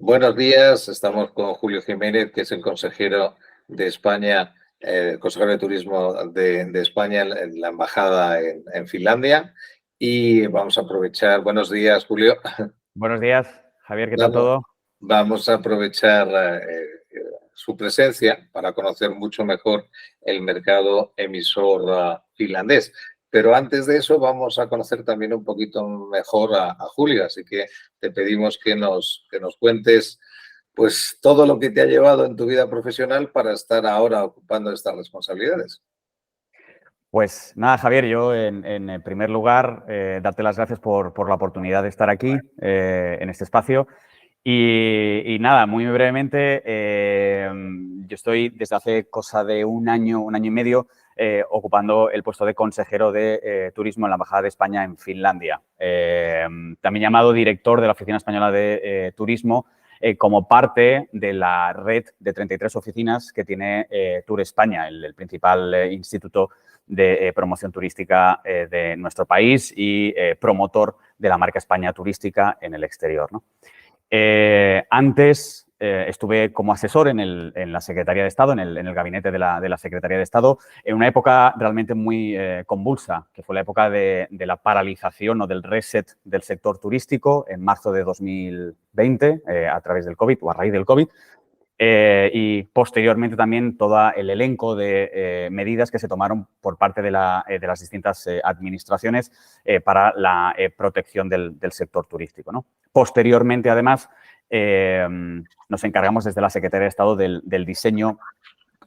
Buenos días, estamos con Julio Jiménez, que es el consejero de España, consejero de Turismo de España en la embajada en Finlandia. Y vamos a aprovechar, buenos días, Julio. Buenos días, Javier, ¿qué tal Vamos, todo? vamos a aprovechar su presencia para conocer mucho mejor el mercado emisor finlandés. Pero antes de eso vamos a conocer también un poquito mejor a Julio, así que te pedimos que nos cuentes pues todo lo que te ha llevado en tu vida profesional para estar ahora ocupando estas responsabilidades. Pues nada, Javier, yo en primer lugar, darte las gracias por la oportunidad de estar aquí, en este espacio. Y nada, muy brevemente, yo estoy desde hace cosa de un año y medio, ocupando el puesto de consejero de turismo en la Embajada de España en Finlandia. También llamado director de la Oficina Española de Turismo, como parte de la red de 33 oficinas que tiene Tour España, el principal instituto de promoción turística de nuestro país y promotor de la marca España turística en el exterior, ¿no? Antes estuve como asesor en la Secretaría de Estado, en el gabinete de la Secretaría de Estado, en una época realmente muy convulsa, que fue la época de la paralización o del reset del sector turístico en marzo de 2020, a través del COVID o a raíz del COVID. Y posteriormente también todo el elenco de medidas que se tomaron por parte de las distintas administraciones para la protección del sector turístico, ¿no? Posteriormente, además, nos encargamos desde la Secretaría de Estado del diseño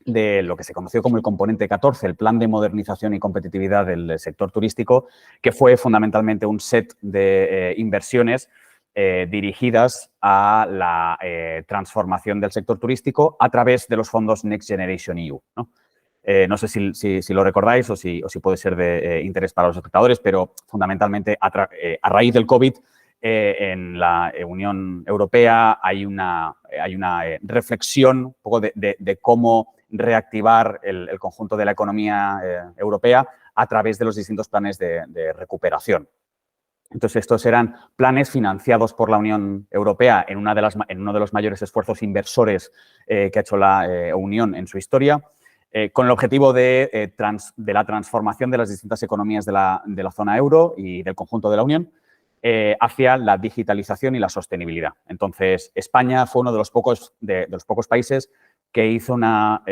de lo que se conoció como el componente 14, el Plan de Modernización y Competitividad del Sector Turístico, que fue fundamentalmente un set de inversiones dirigidas a la transformación del sector turístico a través de los fondos Next Generation EU, ¿no? No sé si lo recordáis o si puede ser de interés para los espectadores, pero fundamentalmente a raíz del COVID, en la Unión Europea hay una reflexión un poco de cómo reactivar el conjunto de la economía europea a través de los distintos planes de recuperación. Entonces, estos eran planes financiados por la Unión Europea en uno de los mayores esfuerzos inversores que ha hecho la Unión en su historia, con el objetivo de la transformación de las distintas economías de la zona euro y del conjunto de la Unión hacia la digitalización y la sostenibilidad. Entonces, España fue uno de los pocos países que hizo una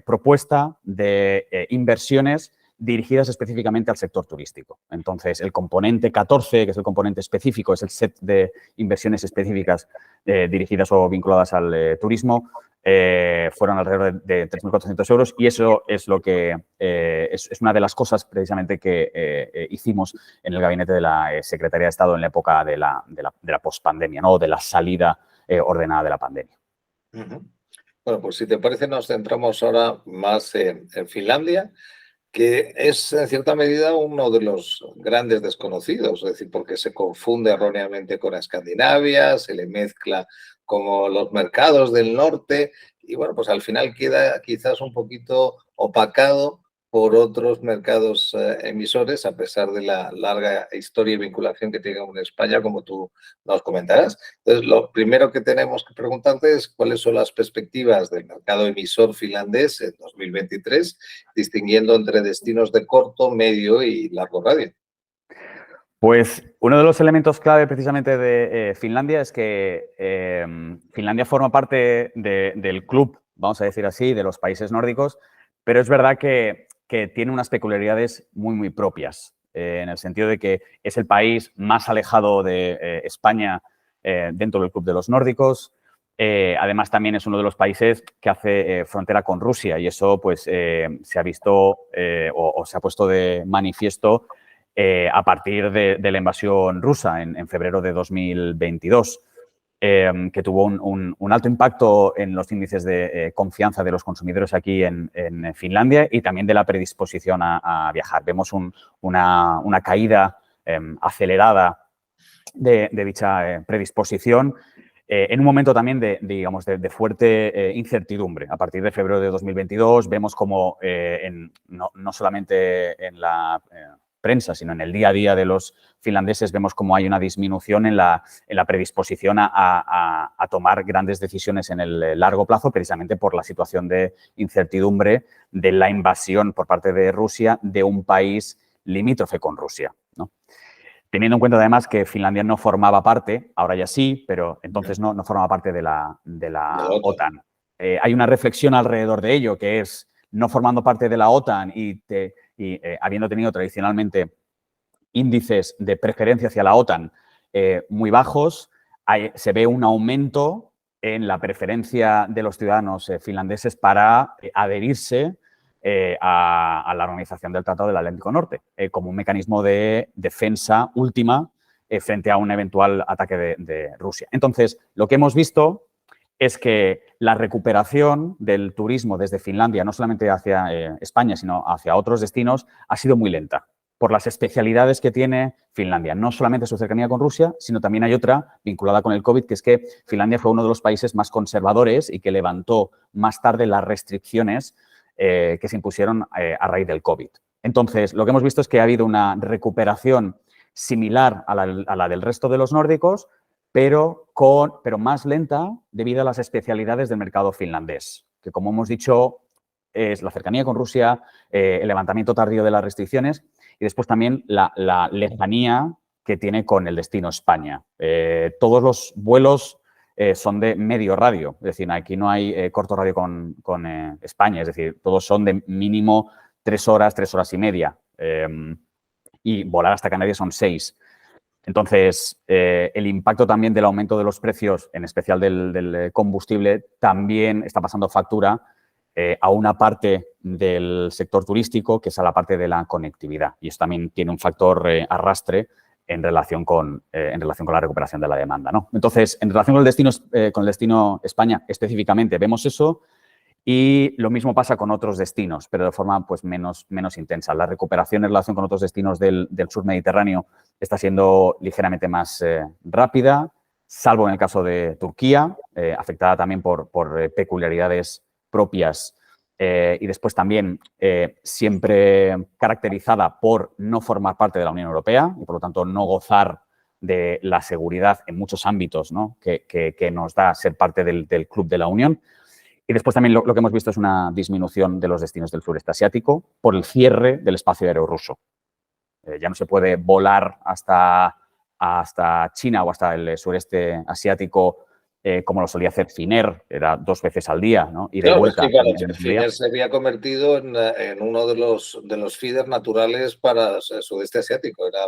propuesta de inversiones dirigidas específicamente al sector turístico. Entonces, el componente 14, que es el componente específico, es el set de inversiones específicas dirigidas o vinculadas al turismo, fueron alrededor de 3.400 euros y eso es lo que es una de las cosas precisamente que hicimos en el gabinete de la Secretaría de Estado en la época de la pospandemia, ¿no? De la salida ordenada de la pandemia. Bueno, pues si te parece, nos centramos ahora más en Finlandia, que es en cierta medida uno de los grandes desconocidos, es decir, porque se confunde erróneamente con Escandinavia, se le mezcla como los mercados del norte y bueno, pues al final queda quizás un poquito opacado por otros mercados emisores, a pesar de la larga historia y vinculación que tiene con España, como tú nos comentarás. Entonces, lo primero que tenemos que preguntarte es cuáles son las perspectivas del mercado emisor finlandés en 2023, distinguiendo entre destinos de corto, medio y largo radio. Pues uno de los elementos clave precisamente de Finlandia es que Finlandia forma parte del club, vamos a decir así, de los países nórdicos, pero es verdad que tiene unas peculiaridades muy propias, en el sentido de que es el país más alejado de España dentro del club de los nórdicos. Además, también es uno de los países que hace frontera con Rusia y eso pues se ha visto o se ha puesto de manifiesto a partir de la invasión rusa en febrero de 2022, que tuvo un alto impacto en los índices de confianza de los consumidores aquí en Finlandia y también de la predisposición a viajar. Vemos una caída acelerada de dicha predisposición en un momento también de fuerte incertidumbre. A partir de febrero de 2022 vemos como no solamente en la prensa, sino en el día a día de los finlandeses, vemos cómo hay una disminución en la predisposición a tomar grandes decisiones en el largo plazo, precisamente por la situación de incertidumbre de la invasión por parte de Rusia de un país limítrofe con Rusia, ¿no? Teniendo en cuenta además que Finlandia no formaba parte, ahora ya sí, pero entonces no formaba parte de la OTAN. Hay una reflexión alrededor de ello, que es no formando parte de la OTAN y habiendo tenido tradicionalmente índices de preferencia hacia la OTAN muy bajos, se ve un aumento en la preferencia de los ciudadanos finlandeses para adherirse a la Organización del Tratado del Atlántico Norte, como un mecanismo de defensa última frente a un eventual ataque de Rusia. Entonces, lo que hemos visto es que la recuperación del turismo desde Finlandia, no solamente hacia España, sino hacia otros destinos, ha sido muy lenta por las especialidades que tiene Finlandia. No solamente su cercanía con Rusia, sino también hay otra vinculada con el COVID, que es que Finlandia fue uno de los países más conservadores y que levantó más tarde las restricciones que se impusieron a raíz del COVID. Entonces, lo que hemos visto es que ha habido una recuperación similar a la del resto de los nórdicos, pero más lenta debido a las especialidades del mercado finlandés, que, como hemos dicho, es la cercanía con Rusia, el levantamiento tardío de las restricciones y después también la lejanía que tiene con el destino España. Todos los vuelos son de medio radio, es decir, aquí no hay corto radio con España, es decir, todos son de mínimo 3 horas y media, y volar hasta Canarias son 6. Entonces, el impacto también del aumento de los precios, en especial del combustible, también está pasando factura a una parte del sector turístico, que es a la parte de la conectividad. Y eso también tiene un factor arrastre en relación con la recuperación de la demanda, ¿no? Entonces, en relación con el destino España específicamente, vemos eso. Y lo mismo pasa con otros destinos, pero de forma pues, menos intensa. La recuperación en relación con otros destinos del sur Mediterráneo está siendo ligeramente más rápida, salvo en el caso de Turquía, afectada también por peculiaridades propias y después también siempre caracterizada por no formar parte de la Unión Europea y, por lo tanto, no gozar de la seguridad en muchos ámbitos, ¿no? que nos da ser parte del club de la Unión. Y después también lo que hemos visto es una disminución de los destinos del sureste asiático por el cierre del espacio aéreo ruso. Ya no se puede volar hasta China o hasta el sureste asiático como lo solía hacer Finnair, era 2 veces al día, ¿no? Y de Claro, vuelta. es que claro, Finnair se había convertido en uno de los feeders naturales para el sudeste asiático. Era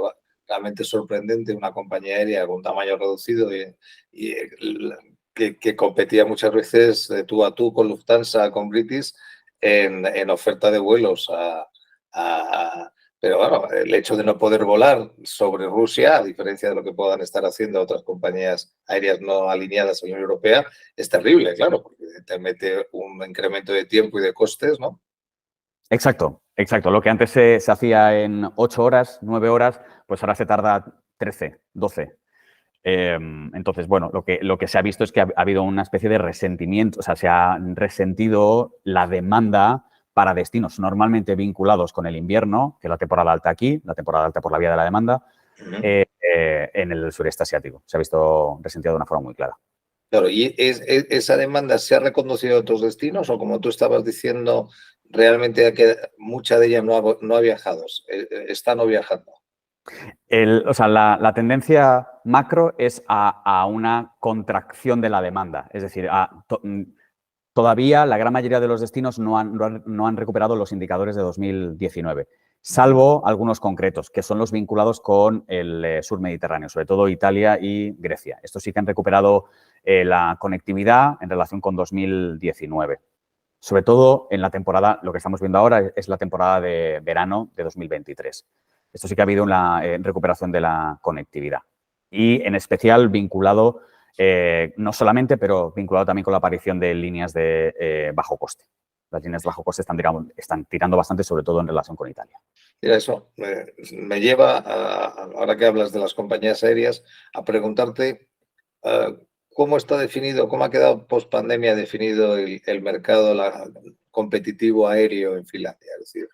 realmente sorprendente una compañía aérea con un tamaño reducido y que competía muchas veces de tú a tú con Lufthansa, con British, en oferta de vuelos pero bueno, el hecho de no poder volar sobre Rusia, a diferencia de lo que puedan estar haciendo otras compañías aéreas no alineadas a la Unión Europea, es terrible, claro, porque te mete un incremento de tiempo y de costes, ¿no? Exacto. Lo que antes se hacía en 8 horas, 9 horas, pues ahora se tarda 13, 12. Entonces, bueno, lo que se ha visto es que ha habido una especie de resentimiento, o sea, se ha resentido la demanda para destinos normalmente vinculados con el invierno, que es la temporada alta aquí, la temporada alta por la vía de la demanda, en el sureste asiático. Se ha visto resentido de una forma muy clara. Claro, ¿y esa demanda se ha reconocido en otros destinos o, como tú estabas diciendo, realmente mucha de ella no ha viajado, está no viajando? La tendencia macro es a una contracción de la demanda. Es decir, todavía la gran mayoría de los destinos no han recuperado los indicadores de 2019, salvo algunos concretos, que son los vinculados con el sur Mediterráneo, sobre todo Italia y Grecia. Estos sí que han recuperado la conectividad en relación con 2019. Sobre todo en la temporada, lo que estamos viendo ahora es la temporada de verano de 2023. Esto sí que ha habido una recuperación de la conectividad y, en especial, vinculado, no solamente, pero vinculado también con la aparición de líneas de bajo coste. Las líneas de bajo coste están tirando bastante, sobre todo en relación con Italia. Mira, eso me lleva, ahora que hablas de las compañías aéreas, a preguntarte cómo está definido, cómo ha quedado post-pandemia definido el mercado competitivo aéreo en Finlandia. Es decir,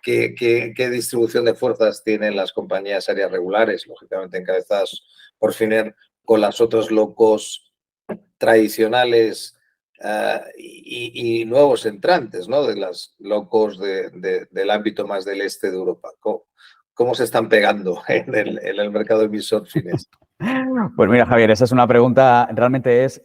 ¿Qué distribución de fuerzas tienen las compañías aéreas regulares, lógicamente encabezadas por Finnair, con las otras low cost tradicionales y nuevos entrantes, ¿no? De las low cost del ámbito más del este de Europa? ¿Cómo se están pegando en el mercado emisor finés? Pues mira, Javier, esa es una pregunta, realmente es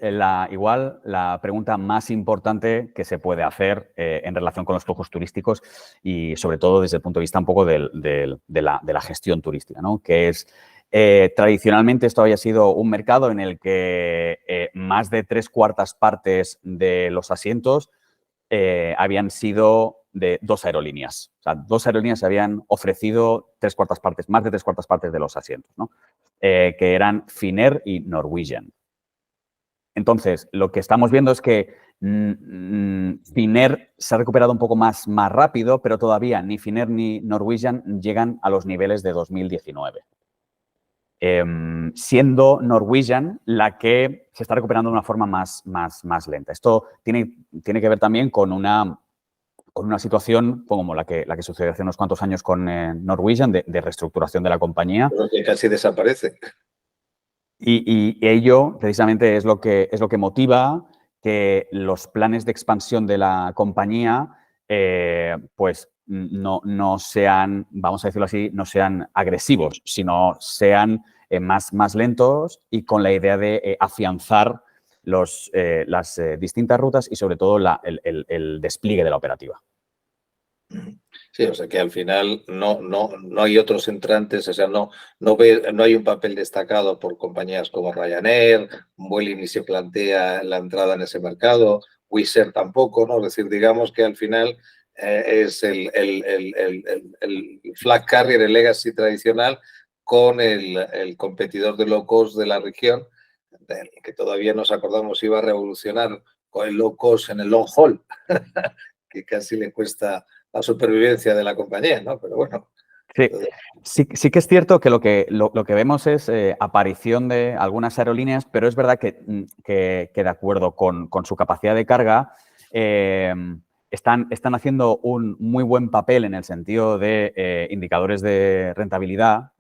igual la pregunta más importante que se puede hacer en relación con los flujos turísticos y sobre todo desde el punto de vista un poco de la gestión turística, ¿no? Que es, tradicionalmente esto había sido un mercado en el que más de 3/4 partes de los asientos habían sido de 2 aerolíneas. O sea, 2 aerolíneas habían ofrecido 3/4 partes, más de 3/4 partes de los asientos, ¿no? Que eran Finnair y Norwegian. Entonces, lo que estamos viendo es que Finnair se ha recuperado un poco más rápido, pero todavía ni Finnair ni Norwegian llegan a los niveles de 2019. Siendo Norwegian la que se está recuperando de una forma más lenta. Esto tiene que ver también con una situación como la que sucedió hace unos cuantos años con Norwegian, de reestructuración de la compañía. Que casi desaparece. Y ello, precisamente, es lo que motiva que los planes de expansión de la compañía, pues, no sean, vamos a decirlo así, no sean agresivos, sino sean más lentos y con la idea de afianzar las distintas rutas y, sobre todo, el despliegue de la operativa. Sí, o sea que al final no hay otros entrantes, o sea, no hay un papel destacado por compañías como Ryanair, Vueling ni se plantea la entrada en ese mercado, Wizz Air tampoco, ¿no? Es decir, digamos que al final es el flag carrier, el legacy tradicional, con el competidor de low cost de la región, que todavía nos acordamos iba a revolucionar con el low cost en el long haul, que casi le cuesta la supervivencia de la compañía, ¿no? Pero bueno. Sí que es cierto que lo que vemos es aparición de algunas aerolíneas, pero es verdad que de acuerdo con su capacidad de carga, están haciendo un muy buen papel en el sentido de indicadores de rentabilidad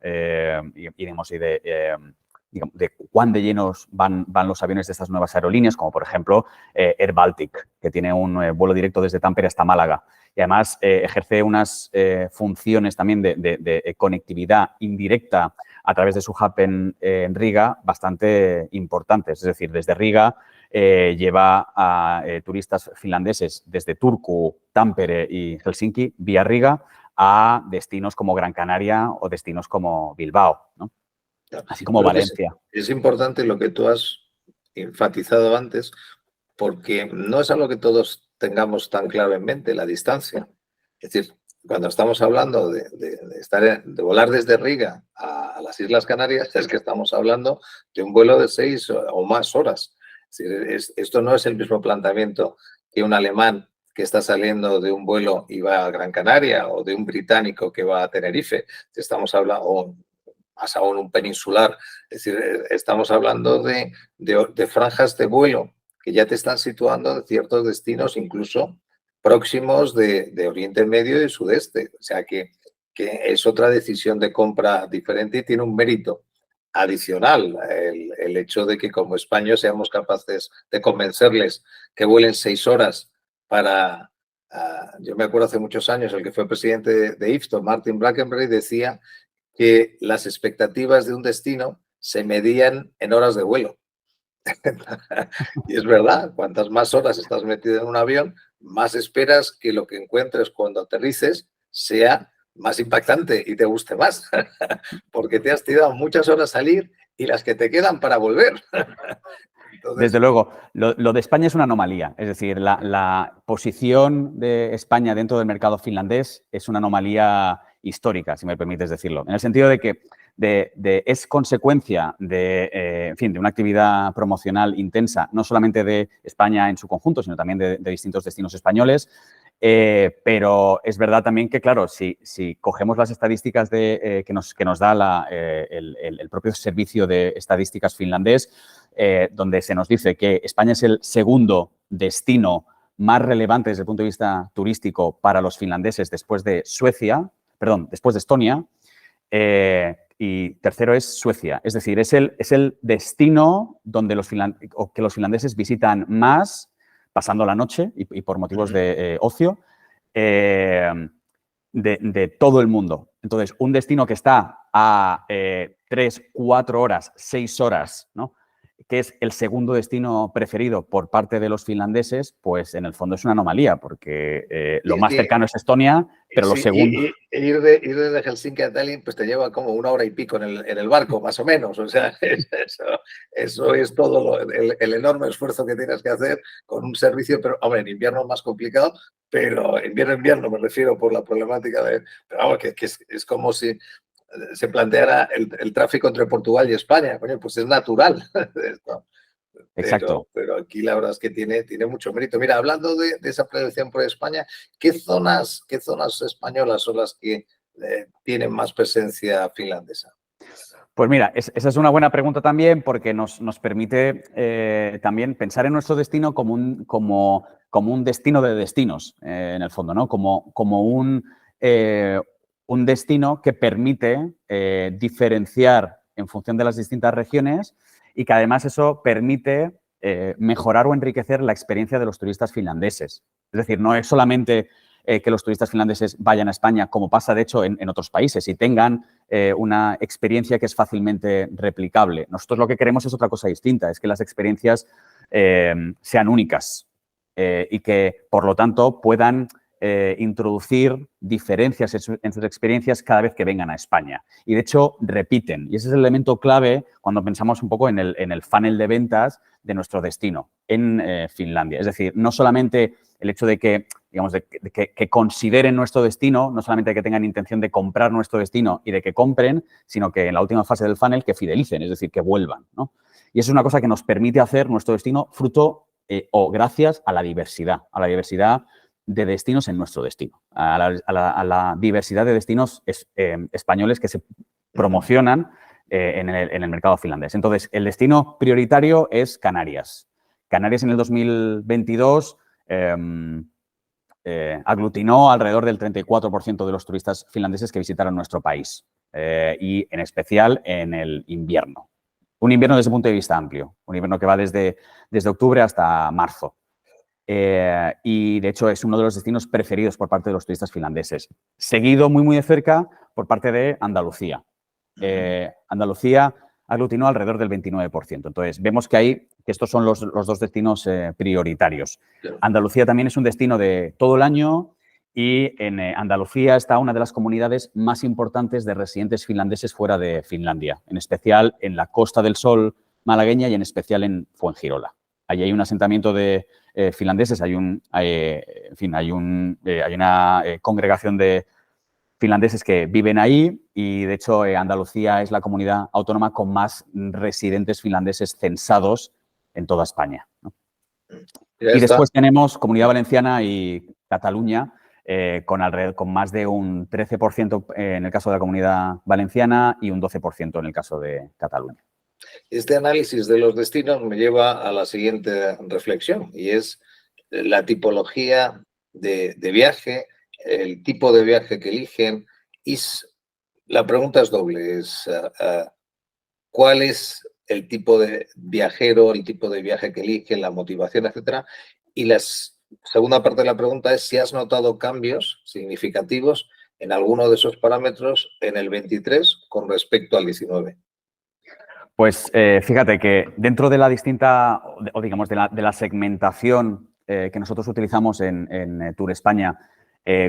digamos, de cuán de llenos van los aviones de estas nuevas aerolíneas, como por ejemplo Air Baltic, que tiene un vuelo directo desde Tampere hasta Málaga. Y además ejerce unas funciones también de conectividad indirecta a través de su hub en Riga bastante importantes. Es decir, desde Riga lleva a turistas finlandeses desde Turku, Tampere y Helsinki vía Riga a destinos como Gran Canaria o destinos como Bilbao, ¿no? Así como Valencia. Es importante lo que tú has enfatizado antes, porque no es algo que todos tengamos tan claro en mente, la distancia. Es decir, cuando estamos hablando de volar desde Riga a las Islas Canarias, es que estamos hablando de un vuelo de 6 o más horas. Es decir, esto no es el mismo planteamiento que un alemán que está saliendo de un vuelo y va a Gran Canaria, o de un británico que va a Tenerife. Estamos hablando, o más aún un peninsular. Es decir, estamos hablando de franjas de vuelo que ya te están situando en ciertos destinos, incluso próximos de Oriente Medio y Sudeste. O sea que es otra decisión de compra diferente y tiene un mérito adicional el hecho de que como España seamos capaces de convencerles que vuelen 6 horas para... yo me acuerdo hace muchos años, el que fue presidente de IFTO, Martin Brackenbury, decía que las expectativas de un destino se medían en horas de vuelo. Y es verdad, cuantas más horas estás metido en un avión, más esperas que lo que encuentres cuando aterrices sea más impactante y te guste más, porque te has tirado muchas horas salir y las que te quedan para volver. Entonces... Desde luego, lo de España es una anomalía. Es decir, la posición de España dentro del mercado finlandés es una anomalía histórica, si me permites decirlo, en el sentido de que es consecuencia de una actividad promocional intensa, no solamente de España en su conjunto, sino también de distintos destinos españoles. Pero es verdad también que, claro, si cogemos las estadísticas que nos da el propio servicio de estadísticas finlandés, donde se nos dice que España es el segundo destino más relevante desde el punto de vista turístico para los finlandeses después de después de Estonia. Y tercero es Suecia. Es decir, es el destino donde los finlandeses visitan más, pasando la noche y por motivos de ocio, de todo el mundo. Entonces, un destino que está a 3, 4 horas, 6 horas, ¿no?, que es el segundo destino preferido por parte de los finlandeses, pues en el fondo es una anomalía, porque lo más cercano es Estonia, pero lo segundo... Ir de Helsinki a Tallinn pues te lleva como 1 hora y pico en el barco, más o menos. O sea, eso es todo el enorme esfuerzo que tienes que hacer con un servicio, pero, hombre, en invierno es más complicado, pero invierno me refiero por la problemática de... Pero vamos, que es como si se planteara el tráfico entre Portugal y España. Coño, pues es natural. Exacto. Pero aquí la verdad es que tiene mucho mérito. Mira, hablando de esa predicción por España, ¿qué zonas españolas son las que tienen más presencia finlandesa? Pues mira, esa es una buena pregunta también, porque nos permite también pensar en nuestro destino como un destino de destinos, en el fondo, ¿no? Como un destino que permite diferenciar en función de las distintas regiones y que además eso permite mejorar o enriquecer la experiencia de los turistas finlandeses. Es decir, no es solamente que los turistas finlandeses vayan a España, como pasa de hecho en otros países, y tengan una experiencia que es fácilmente replicable. Nosotros lo que queremos es otra cosa distinta, es que las experiencias sean únicas y que, por lo tanto, puedan introducir diferencias en sus experiencias cada vez que vengan a España. Y, de hecho, repiten. Y ese es el elemento clave cuando pensamos un poco en el funnel de ventas de nuestro destino en Finlandia. Es decir, no solamente el hecho de que, digamos, que consideren nuestro destino, no solamente que tengan intención de comprar nuestro destino y de que compren, sino que en la última fase del funnel que fidelicen, es decir, que vuelvan, ¿no? Y eso es una cosa que nos permite hacer nuestro destino fruto o gracias a la diversidad de destinos en nuestro destino, a la diversidad de destinos españoles que se promocionan en el mercado finlandés. Entonces, el destino prioritario es Canarias. Canarias en el 2022 aglutinó alrededor del 34% de los turistas finlandeses que visitaron nuestro país y en especial en el invierno. Un invierno desde el punto de vista amplio, un invierno que va desde octubre hasta marzo. Y, de hecho, es uno de los destinos preferidos por parte de los turistas finlandeses. Seguido muy de cerca por parte de Andalucía. Andalucía aglutinó alrededor del 29%. Entonces, vemos que estos son los dos destinos prioritarios. Andalucía también es un destino de todo el año y en Andalucía está una de las comunidades más importantes de residentes finlandeses fuera de Finlandia, en especial en la Costa del Sol malagueña y en especial en Fuengirola. Allí hay un asentamiento de finlandeses, hay una congregación de finlandeses que viven ahí y, de hecho, Andalucía es la comunidad autónoma con más residentes finlandeses censados en toda España, ¿no? Y después tenemos Comunidad Valenciana y Cataluña, con más de un 13% en el caso de la Comunidad Valenciana y un 12% en el caso de Cataluña. Este análisis de los destinos me lleva a la siguiente reflexión, y es la tipología de viaje, el tipo de viaje que eligen. Y la pregunta es doble, ¿cuál es el tipo de viajero, el tipo de viaje que eligen, la motivación, etcétera? Y la segunda parte de la pregunta es si has notado cambios significativos en alguno de esos parámetros en el 23 con respecto al 19. Pues fíjate que dentro de la distinta, o digamos, de la segmentación que nosotros utilizamos en Tour España,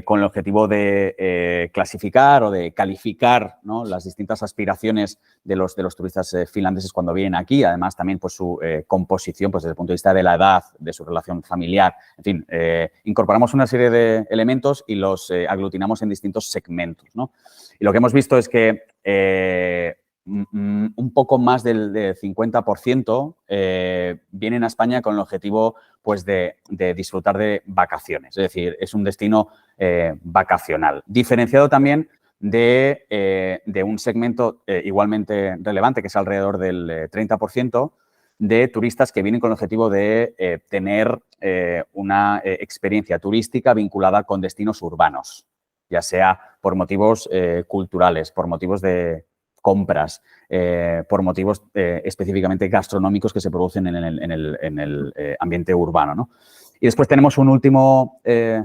con el objetivo de clasificar o de calificar, ¿no?, las distintas aspiraciones de los turistas finlandeses cuando vienen aquí, además también pues su composición pues desde el punto de vista de la edad, de su relación familiar, en fin, incorporamos una serie de elementos y los aglutinamos en distintos segmentos, ¿no? Y lo que hemos visto es que un poco más del 50% vienen a España con el objetivo pues, de disfrutar de vacaciones. Es decir, es un destino vacacional. Diferenciado también de un segmento igualmente relevante, que es alrededor del 30%, de turistas que vienen con el objetivo de tener una experiencia turística vinculada con destinos urbanos, ya sea por motivos culturales, por motivos de compras, por motivos específicamente gastronómicos que se producen en el ambiente urbano, ¿no? Y después tenemos un último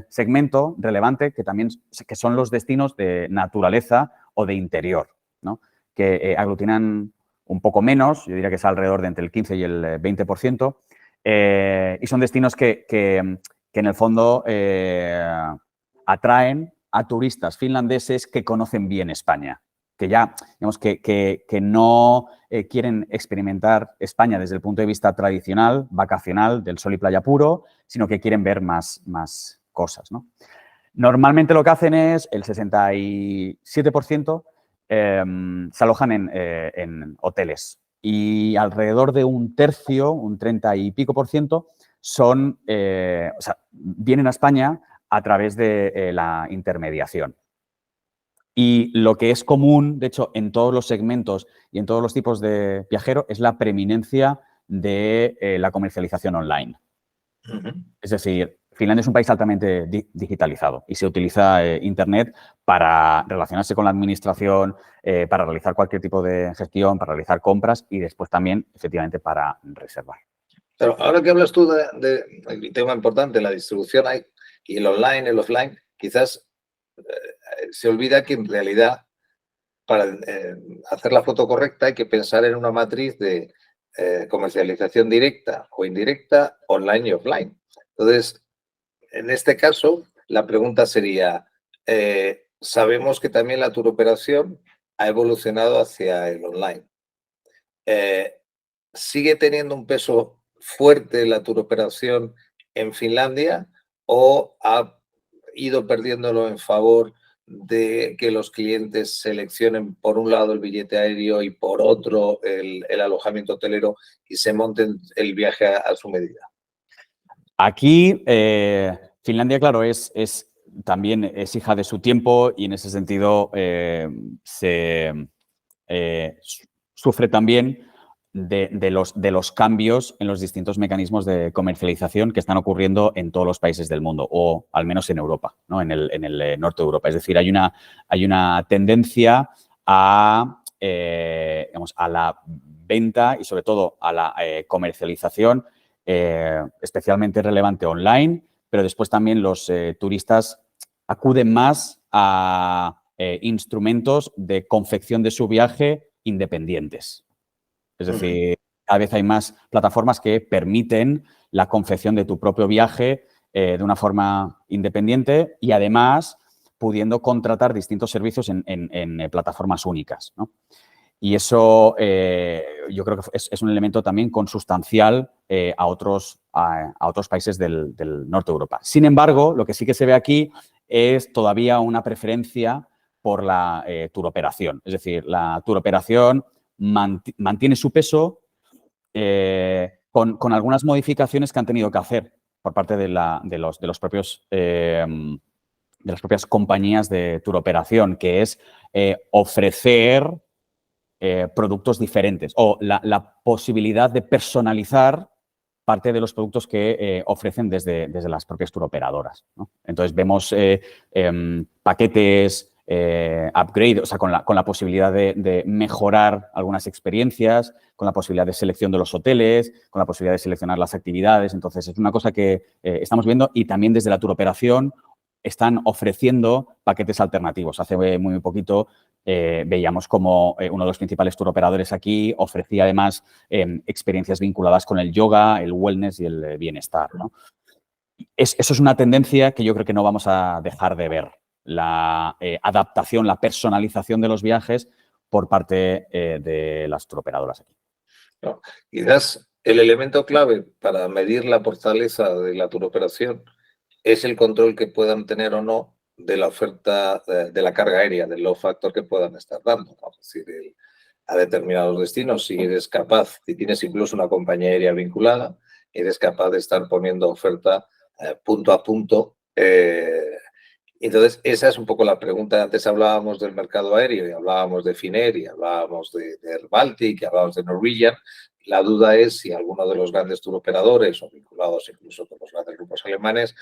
segmento relevante que son los destinos de naturaleza o de interior, ¿no? Que aglutinan un poco menos, yo diría que es alrededor de entre el 15 y el 20%, y son destinos que en el fondo atraen a turistas finlandeses que conocen bien España, que ya, digamos, que no quieren experimentar España desde el punto de vista tradicional, vacacional, del sol y playa puro, sino que quieren ver más cosas, ¿no? Normalmente lo que hacen es, el 67% se alojan en hoteles y alrededor de un tercio, un 30 y pico por ciento, vienen a España a través de la intermediación. Y lo que es común, de hecho, en todos los segmentos y en todos los tipos de viajero es la preeminencia de la comercialización online. Es decir, Finlandia es un país altamente digitalizado y se utiliza Internet para relacionarse con la administración, para realizar cualquier tipo de gestión, para realizar compras y después también, efectivamente, para reservar. Pero ahora que hablas tú del tema importante, la distribución y el online, el offline, quizás se olvida que en realidad para hacer la foto correcta hay que pensar en una matriz de comercialización directa o indirecta, online y offline. Entonces, en este caso, la pregunta sería, sabemos que también la turoperación ha evolucionado hacia el online. ¿Sigue teniendo un peso fuerte la turoperación en Finlandia o ha ido perdiéndolo en favor de que los clientes seleccionen por un lado el billete aéreo y por otro el alojamiento hotelero y se monten el viaje a su medida? Aquí, Finlandia, claro, también es hija de su tiempo y en ese sentido sufre también de los cambios en los distintos mecanismos de comercialización que están ocurriendo en todos los países del mundo, o al menos en Europa, ¿no? En el norte de Europa. Es decir, hay una tendencia a la venta y sobre todo a la comercialización especialmente relevante online, pero después también los turistas acuden más a instrumentos de confección de su viaje independientes. Es decir, cada vez hay más plataformas que permiten la confección de tu propio viaje de una forma independiente y además pudiendo contratar distintos servicios en plataformas únicas, ¿no? Y eso yo creo que es un elemento también consustancial a otros países del norte de Europa. Sin embargo, lo que sí que se ve aquí es todavía una preferencia por la turoperación. Es decir, la turoperación mantiene su peso con algunas modificaciones que han tenido que hacer por parte de las propias compañías de turoperación, que es ofrecer productos diferentes o la posibilidad de personalizar parte de los productos que ofrecen desde las propias turoperadoras, ¿no? Entonces, vemos paquetes upgrade, o sea, con la posibilidad de mejorar algunas experiencias, con la posibilidad de selección de los hoteles, con la posibilidad de seleccionar las actividades. Entonces, es una cosa que estamos viendo y también desde la turoperación están ofreciendo paquetes alternativos. Hace muy poquito veíamos como uno de los principales turoperadores aquí ofrecía además experiencias vinculadas con el yoga, el wellness y el bienestar, ¿no? Eso es una tendencia que yo creo que no vamos a dejar de ver. La adaptación, la personalización de los viajes por parte de las turoperadoras aquí. No, quizás el elemento clave para medir la fortaleza de la turoperación es el control que puedan tener o no de la oferta de la carga aérea, del load factor que puedan estar dando, ¿no? Es decir, a determinados destinos, si eres capaz, si tienes incluso una compañía aérea vinculada, eres capaz de estar poniendo oferta punto a punto. Entonces, esa es un poco la pregunta. Antes hablábamos del mercado aéreo y hablábamos de Finnair y hablábamos de Air Baltic y hablábamos de Norwegian La duda es si alguno de los grandes turoperadores o vinculados incluso con los grandes grupos alemanes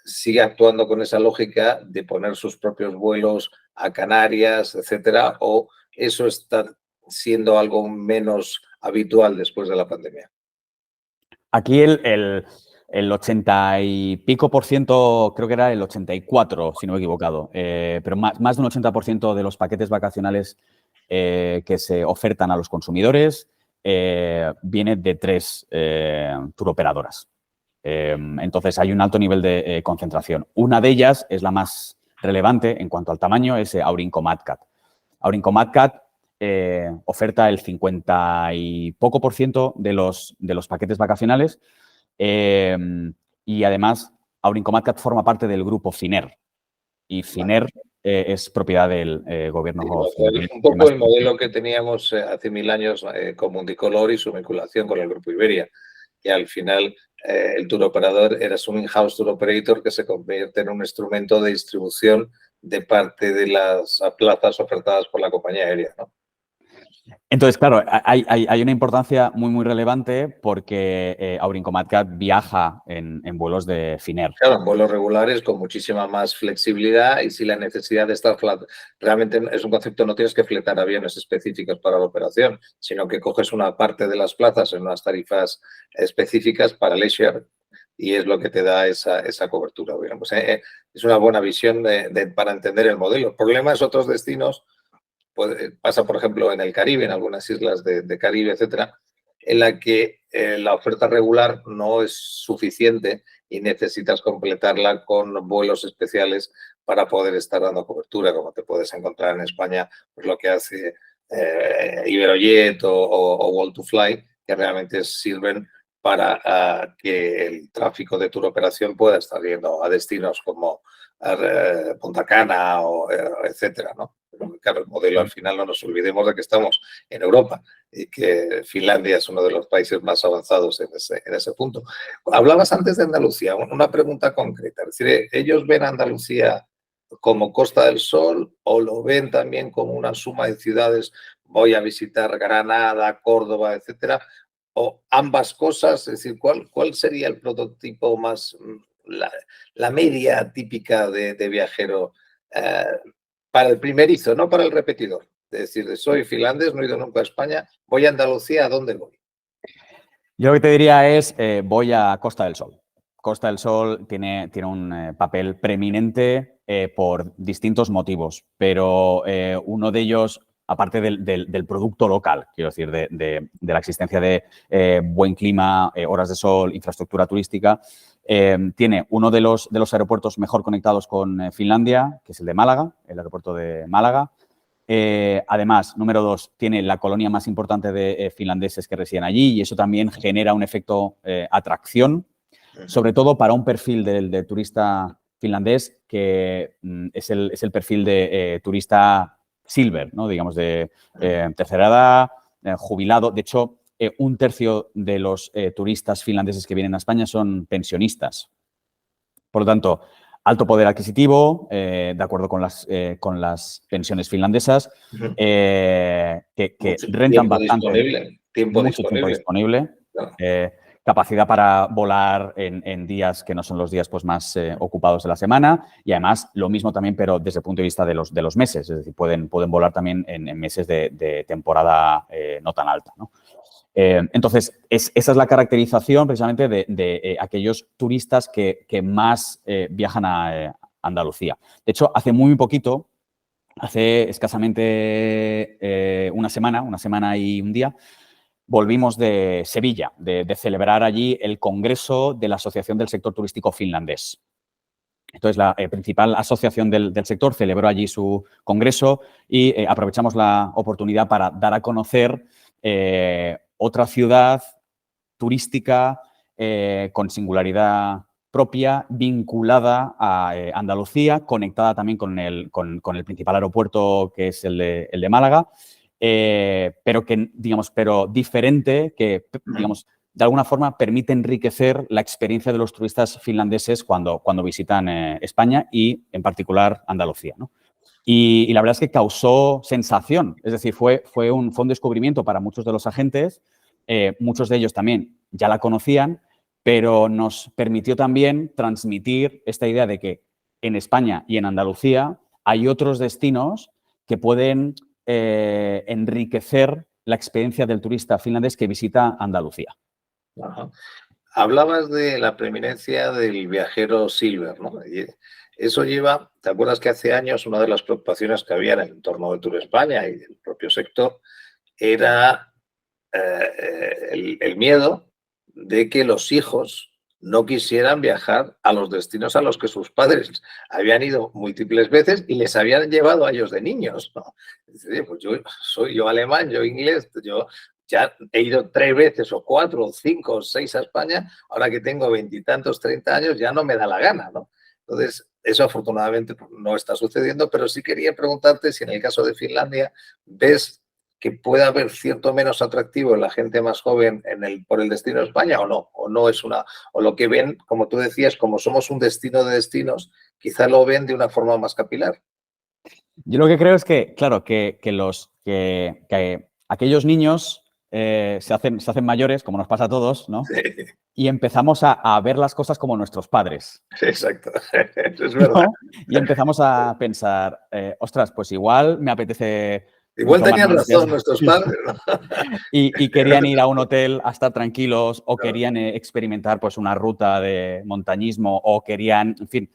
sigue actuando con esa lógica de poner sus propios vuelos a Canarias, etcétera, o eso está siendo algo menos habitual después de la pandemia. Aquí el 80 y pico por ciento, creo que era el 84, si no me he equivocado, pero más de un 80% de los paquetes vacacionales que se ofertan a los consumidores viene de 3 turoperadoras. Entonces, hay un alto nivel de concentración. Una de ellas es la más relevante en cuanto al tamaño, es Aurinko Madcat. Aurinko Madcat oferta el 50 y poco por ciento de los paquetes vacacionales y además Aurinko Madcat forma parte del grupo Finer y Finer es propiedad del gobierno. Un poco el modelo que teníamos hace 1000 años con Mundicolor y su vinculación con el grupo Iberia, que al final el tour operador era un in-house tour operator que se convierte en un instrumento de distribución de parte de las plazas ofertadas por la compañía aérea, ¿no? Entonces, claro, hay una importancia muy relevante porque Aurinko Madcat viaja en vuelos de Finer. Claro, en vuelos regulares con muchísima más flexibilidad y si la necesidad de estar realmente es un concepto, no tienes que fletar aviones específicos para la operación, sino que coges una parte de las plazas en unas tarifas específicas para leisure y es lo que te da esa cobertura. Bueno, pues, es una buena visión para entender el modelo. El problema es otros destinos. Pasa, por ejemplo, en el Caribe, en algunas islas de Caribe, etcétera, en la que la oferta regular no es suficiente y necesitas completarla con vuelos especiales para poder estar dando cobertura, como te puedes encontrar en España, pues lo que hace Iberojet o World to Fly, que realmente sirven para que el tráfico de tour operación pueda estar yendo a destinos como Punta Cana o etcétera, ¿no? Pero claro, el modelo al final no nos olvidemos de que estamos en Europa y que Finlandia es uno de los países más avanzados en ese punto. Hablabas antes de Andalucía, una pregunta concreta, es decir, ¿ellos ven a Andalucía como Costa del Sol o lo ven también como una suma de ciudades? Voy a visitar Granada, Córdoba, etcétera, o ambas cosas, es decir, ¿cuál sería el prototipo más, la media típica de viajero para el primerizo, no para el repetidor? Es decir, soy finlandés, no he ido nunca a España, voy a Andalucía, ¿a dónde voy? Yo lo que te diría es, voy a Costa del Sol. Costa del Sol tiene un papel preeminente por distintos motivos, pero uno de ellos, aparte del producto local, quiero decir, de la existencia de buen clima, horas de sol, infraestructura turística, tiene uno de los aeropuertos mejor conectados con Finlandia, que es el de Málaga, el aeropuerto de Málaga. Además, número 2, tiene la colonia más importante de finlandeses que residen allí y eso también genera un efecto atracción, sobre todo para un perfil de turista finlandés que es el perfil de turista silver, ¿no? Digamos, de tercera edad, jubilado. De hecho, un tercio de los turistas finlandeses que vienen a España son pensionistas. Por lo tanto, alto poder adquisitivo, de acuerdo con las pensiones finlandesas, que rentan bastante. Mucho tiempo disponible. Claro. Capacidad para volar en días que no son los días pues, más ocupados de la semana y además lo mismo también, pero desde el punto de vista de los meses. Es decir, pueden volar también en meses de temporada no tan alta, ¿no? Entonces, esa es la caracterización precisamente de aquellos turistas que más viajan a Andalucía. De hecho, hace muy poquito, hace escasamente una semana y un día, volvimos de Sevilla, de celebrar allí el Congreso de la Asociación del Sector Turístico Finlandés. Entonces, la principal asociación del sector celebró allí su congreso y aprovechamos la oportunidad para dar a conocer otra ciudad turística con singularidad propia, vinculada a Andalucía, conectada también con el principal aeropuerto que es el de Málaga, pero diferente, que digamos, de alguna forma permite enriquecer la experiencia de los turistas finlandeses cuando visitan España y en particular Andalucía, ¿no? Y la verdad es que causó sensación, es decir, fue un descubrimiento para muchos de los agentes, muchos de ellos también ya la conocían, pero nos permitió también transmitir esta idea de que en España y en Andalucía hay otros destinos que pueden enriquecer la experiencia del turista finlandés que visita Andalucía. Ajá. Hablabas de la preeminencia del viajero Silver, ¿no? Y eso lleva, ¿te acuerdas que hace años una de las preocupaciones que había en el entorno de Tour España y del propio sector era el miedo de que los hijos no quisieran viajar a los destinos a los que sus padres habían ido múltiples veces y les habían llevado a ellos de niños, ¿no? Dice, pues yo alemán, yo inglés, yo ya he ido 3 veces o 4 o 5 o 6 a España, ahora que tengo 20 y tantos, 30 años, ya no me da la gana, ¿no? Entonces, eso afortunadamente no está sucediendo, pero sí quería preguntarte si en el caso de Finlandia ves que pueda haber cierto menos atractivo en la gente más joven por el destino de España o no es o lo que ven, como tú decías, como somos un destino de destinos, quizá lo ven de una forma más capilar. Yo lo que creo es que, claro, que aquellos niños se hacen mayores, como nos pasa a todos, ¿no? Sí, Y empezamos a ver las cosas como nuestros padres. exacto, eso es verdad. ¿No? Y empezamos a pensar, ostras, pues igual me apetece Igual mucho más, tenían ¿no? razón nuestros padres, ¿no? Y querían ir a un hotel a estar tranquilos o querían experimentar pues una ruta de montañismo o querían, en fin,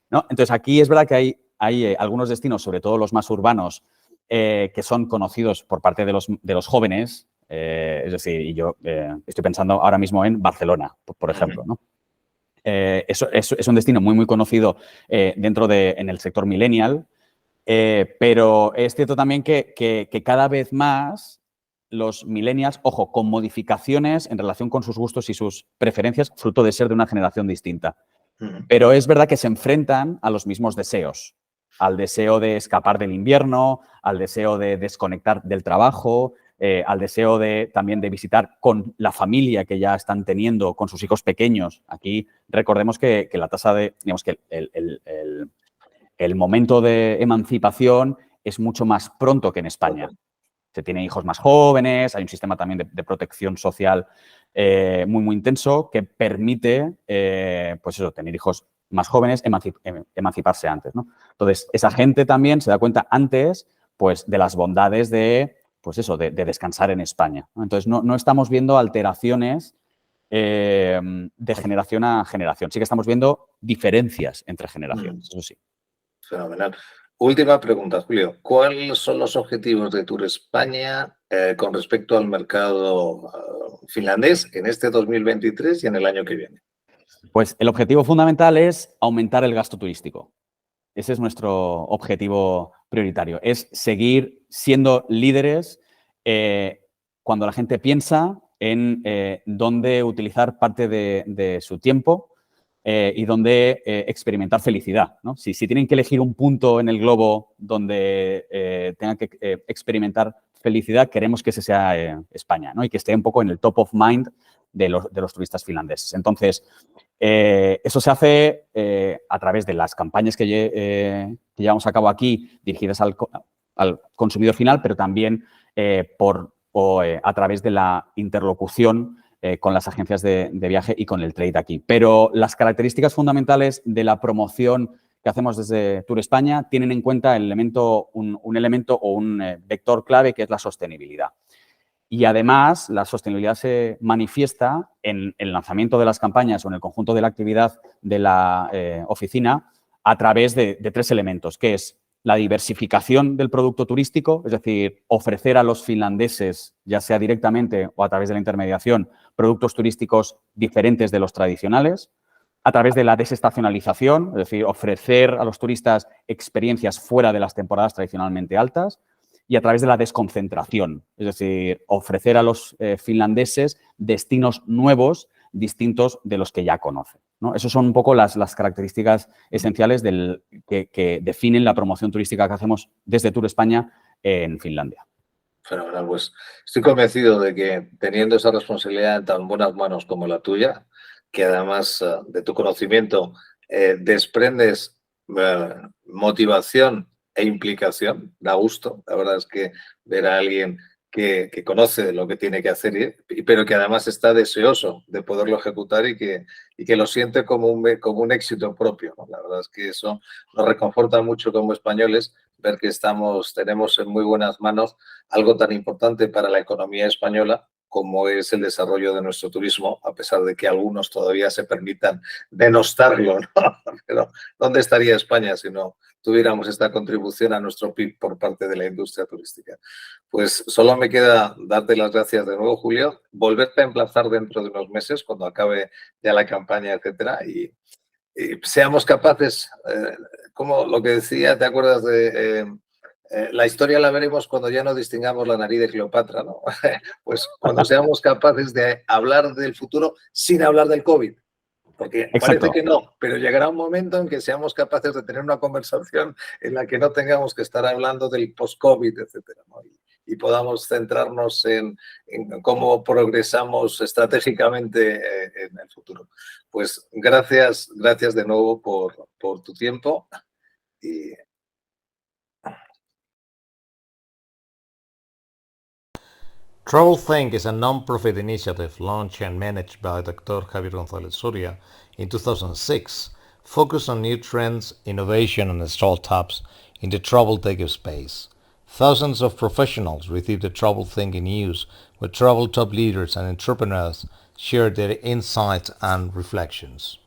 ¿no? Entonces aquí es verdad que hay algunos destinos, sobre todo los más urbanos, que son conocidos por parte de los jóvenes, es decir, y yo estoy pensando ahora mismo en Barcelona, por ejemplo, ¿no? Es un destino muy, muy conocido en el sector millennial, pero es cierto también que cada vez más los millennials, ojo, con modificaciones en relación con sus gustos y sus preferencias, fruto de ser de una generación distinta. Pero es verdad que se enfrentan a los mismos deseos, al deseo de escapar del invierno, al deseo de desconectar del trabajo, al deseo también de visitar con la familia que ya están teniendo, con sus hijos pequeños. Aquí recordemos que la tasa digamos que el momento de emancipación es mucho más pronto que en España. Se tienen hijos más jóvenes, hay un sistema también de protección social muy, muy intenso que permite, pues eso, tener hijos más jóvenes, emanciparse antes, ¿no? Entonces, esa gente también se da cuenta antes, pues, de las bondades pues eso, de descansar en España, ¿no? Entonces, no estamos viendo alteraciones de generación a generación. Sí que estamos viendo diferencias entre generaciones, eso sí. Fenomenal. Última pregunta, Julio. ¿Cuáles son los objetivos de Tour España con respecto al mercado finlandés en este 2023 y en el año que viene? Pues el objetivo fundamental es aumentar el gasto turístico. Ese es nuestro objetivo prioritario. Es seguir siendo líderes cuando la gente piensa en dónde utilizar parte de su tiempo y dónde experimentar felicidad, ¿no? Si tienen que elegir un punto en el globo donde tengan que experimentar felicidad, queremos que ese sea España, ¿no? Y que esté un poco en el top of mind de los turistas finlandeses. Entonces, eso se hace a través de las campañas que llevamos a cabo aquí, dirigidas al consumidor final, pero también a través de la interlocución con las agencias de viaje y con el trade aquí. Pero las características fundamentales de la promoción que hacemos desde Tour España tienen en cuenta un elemento o un vector clave que es la sostenibilidad. Y además, la sostenibilidad se manifiesta en el lanzamiento de las campañas o en el conjunto de la actividad de la oficina a través de 3 elementos, que es la diversificación del producto turístico, es decir, ofrecer a los finlandeses, ya sea directamente o a través de la intermediación, productos turísticos diferentes de los tradicionales, a través de la desestacionalización, es decir, ofrecer a los turistas experiencias fuera de las temporadas tradicionalmente altas, y a través de la desconcentración, es decir, ofrecer a los finlandeses destinos nuevos, distintos de los que ya conocen, ¿no? Esas son un poco las características esenciales que definen la promoción turística que hacemos desde Tour España en Finlandia. Fenomenal, pues estoy convencido de que teniendo esa responsabilidad en tan buenas manos como la tuya, que además de tu conocimiento desprendes motivación e implicación. Da gusto, la verdad es que ver a alguien que conoce lo que tiene que hacer, pero que además está deseoso de poderlo ejecutar y que lo siente como un éxito propio, ¿no? La verdad es que eso nos reconforta mucho como españoles, ver que tenemos en muy buenas manos algo tan importante para la economía española como es el desarrollo de nuestro turismo, a pesar de que algunos todavía se permitan denostarlo, ¿no? Pero ¿dónde estaría España si no tuviéramos esta contribución a nuestro PIB por parte de la industria turística? Pues solo me queda darte las gracias de nuevo, Julio, volverte a emplazar dentro de unos meses, cuando acabe ya la campaña, etcétera, y seamos capaces, como lo que decía, ¿te acuerdas de la historia la veremos cuando ya no distingamos la nariz de Cleopatra, ¿no? Pues cuando seamos capaces de hablar del futuro sin hablar del COVID. Porque parece Exacto. que no, pero llegará un momento en que seamos capaces de tener una conversación en la que no tengamos que estar hablando del post-COVID, etcétera, ¿no? Y podamos centrarnos en cómo progresamos estratégicamente en el futuro. Pues gracias de nuevo por tu tiempo y TravelThink is a non-profit initiative launched and managed by Dr. Javier González Soria in 2006, focused on new trends, innovation, and startups in the travel tech space. Thousands of professionals receive the TravelThink news, where travel top leaders and entrepreneurs share their insights and reflections.